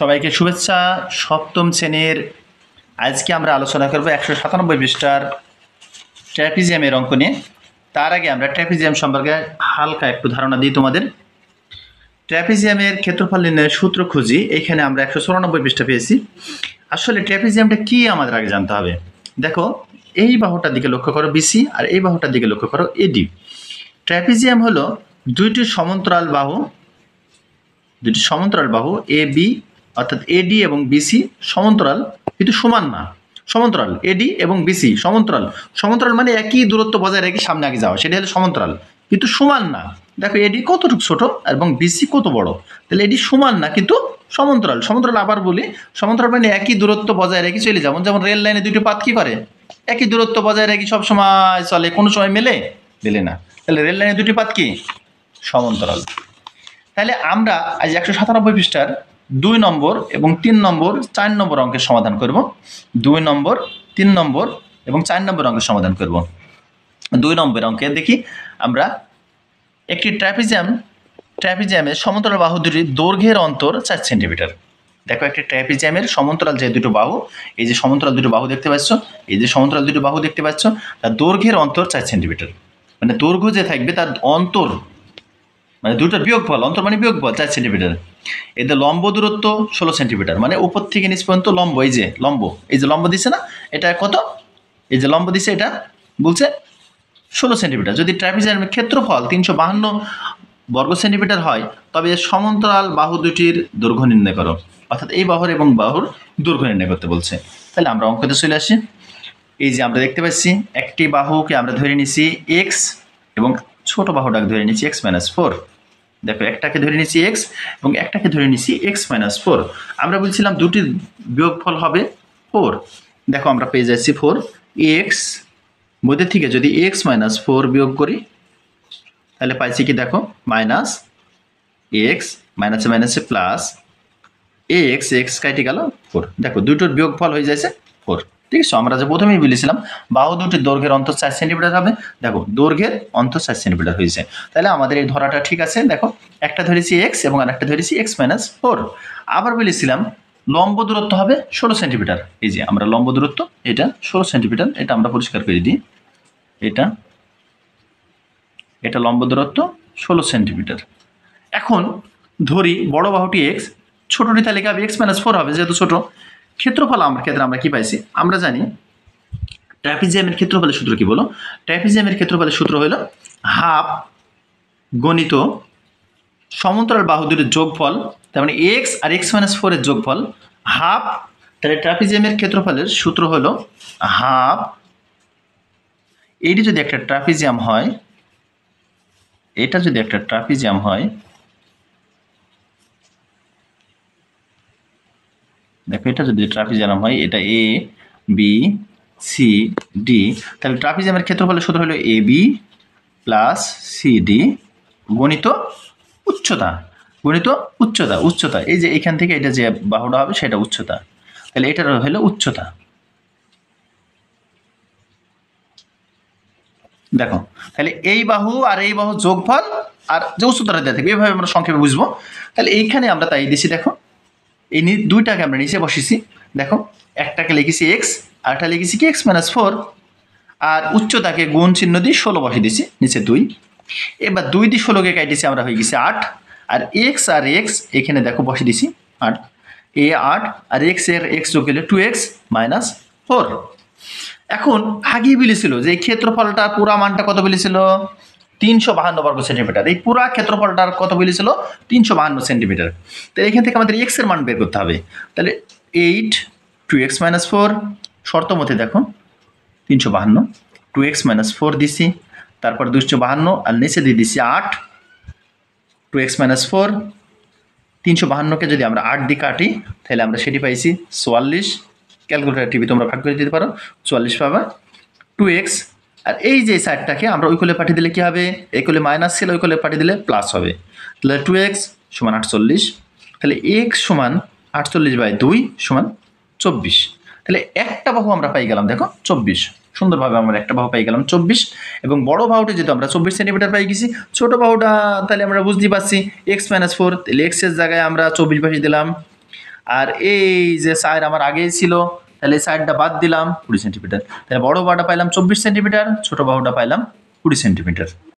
সবাইকে শুভেচ্ছা। সপ্তম শ্রেণীর আজকে আমরা আলোচনা করব 197 পৃষ্ঠার ট্র্যাপিজিয়ামের অঙ্ক নিয়ে। তার আগে আমরা ট্র্যাপিজিয়াম সম্পর্কে হালকা একটু ধারণা দিই তোমাদের। ট্র্যাপিজিয়ামের ক্ষেত্রফল নির্ণয়ের সূত্র খুঁজি। এখানে আমরা 194 পৃষ্ঠা পেয়েছি। আসলে ট্র্যাপিজিয়ামটা কি আমাদের আগে জানতে হবে। দেখো, এই বাহুটার দিকে লক্ষ্য করো বিসি, আর এই বাহুটার দিকে লক্ষ্য করো এডি। ট্র্যাপিজিয়াম হলো দুইটি সমান্তরাল বাহু এ বি, অর্থাৎ এডি এবং বিসি সমান্তরাল কিন্তু সমান না। সমান্তরাল এডি এবং বিসি সমান্তরাল মানে একই দূরত্ব বজায় রেখে সামনে আগে যাওয়া, সেটা হলো সমান্তরাল কিন্তু সমান না। দেখো এডি কতটুকু ছোট এবং বিসি কত বড়, তাহলে এডি সমান না কিন্তু সমান্তরাল আবার বলি, সমান্তরাল মানে একই দূরত্ব বজায় রেখে চলে যাবো। যেমন রেল লাইনে দুটো পাত কি করে, একই দূরত্ব বজায় রেখে সব সময় চলে, কোনো সময় মেলে না। তাহলে রেল লাইনে দুটি পাত কি সমান্তরাল। তাহলে আমরা আজ 197 পৃষ্ঠার 2 নম্বর এবং 3 নম্বর 4 নম্বর অঙ্কের সমাধান করব। 2 নম্বর 3 নম্বর এবং 4 নম্বর অঙ্কের সমাধান করব। 2 নম্বর অঙ্কে দেখি আমরা একটি ট্র্যাপিজিয়ামের সমান্তরাল বাহু দুটির দৈর্ঘ্যের অন্তর 4 সেন্টিমিটার। দেখো, একটি ট্র্যাপিজিয়ামের সমান্তরাল যে দুটো বাহু, এই যে সমান্তরাল দুটো বাহু দেখতে পাচ্ছ, তার দৈর্ঘ্যের অন্তর 4 সেন্টিমিটার। মানে দৈর্ঘ্য যে থাকবে তার অন্তর মানে দুটোর বিয়োগফল, অন্তর মানে বিয়োগফল 4 সেন্টিমিটার। এদের লম্ব দূরত্ব 16 সেন্টিমিটার, মানে উপর থেকে নিচ পর্যন্ত লম্ব, এই যে লম্ব দিচ্ছে না, এটা কত, এই যে লম্ব দিচ্ছে এটা বলছে 16 সেন্টিমিটার। যদি ট্র্যাপিজিয়ামের ক্ষেত্রফল 352 বর্গ সেন্টিমিটার হয়, তবে সমান্তরাল বাহু দুটির দৈর্ঘ্য নির্ণয় করো। অর্থাৎ এই বাহুর এবং বাহুর দৈর্ঘ্য নির্ণয় করতে বলছে। তাহলে আমরা অঙ্কতে চলে আসি। এই যে আমরা দেখতে পাচ্ছি একটি বাহুকে আমরা ধরে নিছি এক্স এবং ছোট বাহুটাকে ধরে নিচ্ছি x-4। দেখো, একটাকে ধরে নিচ্ছি x এবং একটাকে ধরে নিচ্ছি x-4। আমরা বলছিলাম দুটির বিয়োগফল হবে 4। দেখো, আমরা পেয়ে যাচ্ছি 4। x মধ্যে থেকে যদি x-4 বিয়োগ করি তাহলে পাইছি কি, দেখো মাইনাস এক্স, মাইনাসে মাইনাসে প্লাস x কেটে গেল 4। দেখো, দুটোর বিয়োগফল হয়ে যাচ্ছে 4। ঠিক আছে, আমরা যে প্রথমেই বলেছিলাম বাহু দুটির দৈর্ঘ্যের অন্তর 4 সেন্টিমিটার হবে। দেখো, দৈর্ঘ্যের অন্তর 4 সেন্টিমিটার হয়েছে। তাহলে আমাদের এই ধরাটা ঠিক আছে। দেখো, একটা ধরেছি এক্স এবং আরেকটা ধরেছি x-4। আবার বলেছিলাম লম্ব দূরত্ব হবে 16 সেন্টিমিটার। এই যে আমরা লম্ব দূরত্ব এটা 16 সেন্টিমিটার, এটা আমরা পরিষ্কার করে দিই। এটা লম্ব দূরত্ব 16 সেন্টিমিটার। এখন ধরি বড় বাহুটি x, ছোটটি তাহলে কি হবে x-4 হবে, যেহেতু ছোট। ক্ষেত্রফল ক্ষেত্রে আমরা কি পাইছি, আমরা জানি ট্র্যাপিজিয়ামের ক্ষেত্রফলের সূত্র কি বলো। ট্র্যাপিজিয়ামের ক্ষেত্রফলের সূত্র হলো হাফ গণিত সমান্তরাল বাহু দুটির যোগফল, তার মানে x আর x-4 এর যোগফল হাফ। তাহলে ট্র্যাপিজিয়ামের ক্ষেত্রফলের সূত্র হলো হাফ। এটি যদি একটা ট্র্যাপিজিয়াম হয়, এটা যদি একটা ট্র্যাপিজিয়াম হয়, দেখো এটা যদি ট্র্যাপিজিয়াম হয়, এটা এ বি সি ডি, তাহলে ট্র্যাপিজিয়ামের ক্ষেত্রফলের সূত্র হলো A B plus C D গণিত উচ্চতা। এই যে এখান থেকে এটা যে বাহুটা হবে সেটা উচ্চতা, তাহলে এটার হলো উচ্চতা। দেখো, তাহলে এই বাহু আর এই বাহু যোগফল আর যে উচ্চতাটা দেওয়া থাকবে, এইভাবে আমরা সংক্ষেপে বুঝবো। তাহলে এইখানে আমরা তাই দিছি। দেখো, এই দুইটাকে আমরা নিচে বসেছি। দেখো, একটাকে লিখেছি এক্স আর একটা লিখেছি কি x-4, আর উচ্চতাকে গুণ চিহ্ন দিয়ে 16 বসিয়ে দিচ্ছি, নিচে 2। এবার 2 দিয়ে 16কে কাটিয়েছি, আমরা হয়ে গেছি 8। আর x এখানে দেখো বসিয়ে দিছি 8, 8 আর x যোগ হলে 2x-4। এখন আগেই বলেছিল যে এই ক্ষেত্রফলটা পুরা মানটা কত বলেছিল, 352 বর্গ সেন্টিমিটার। এই পুরা ক্ষেত্রফলটার কত বলেছিল, 352 সেন্টিমিটার। তাহলে এখান থেকে আমাদের x এর মান বের করতে হবে। তাহলে 8 2x-4 শর্ত মতে দেখো 352, 2x-4 দিছি, তারপর 252 আর নিচে দিয়ে দিছি 8, 2x-4। 352কে যদি আমরা 8 দিয়ে কাটি তাহলে আমরা সেটি পাইছি 44। ক্যালকুলেটর টিভি তোমরা ভাগ করে দিতে পারো, 44 পাবা। 2x আর এই যে সাইডটাকে আমরা ওই কোলে পাঠিয়ে দিলে কি হবে, এই কোলে মাইনাস ছিল, ওই কোলে পাঠিয়ে দিলে প্লাস হবে। তাহলে 2x সমান 48। তাহলে x সমান 48/2 সমান 24। তাহলে একটা বাহু আমরা পাই গেলাম, দেখো 24। সুন্দরভাবে আমরা একটা বাহু পাই গেলাম 24। এবং বড় বাহুটি যেহেতু আমরা 24 সেন্টিমিটার পাই গেছি, ছোট বাহুটা তাহলে আমরা বুঝতেই পারছি x-4, তাহলে x এর জায়গায় আমরা 24 বসিয়ে দিলাম। আর এই যে সাইড আমার আগেই ছিল, তাহলে এই সাইডটা বাদ দিলাম 20 সেন্টিমিটার। তাহলে বড় বাহুটা পাইলাম 24 সেন্টিমিটার, ছোট বাহুটা পাইলাম 20 সেন্টিমিটার।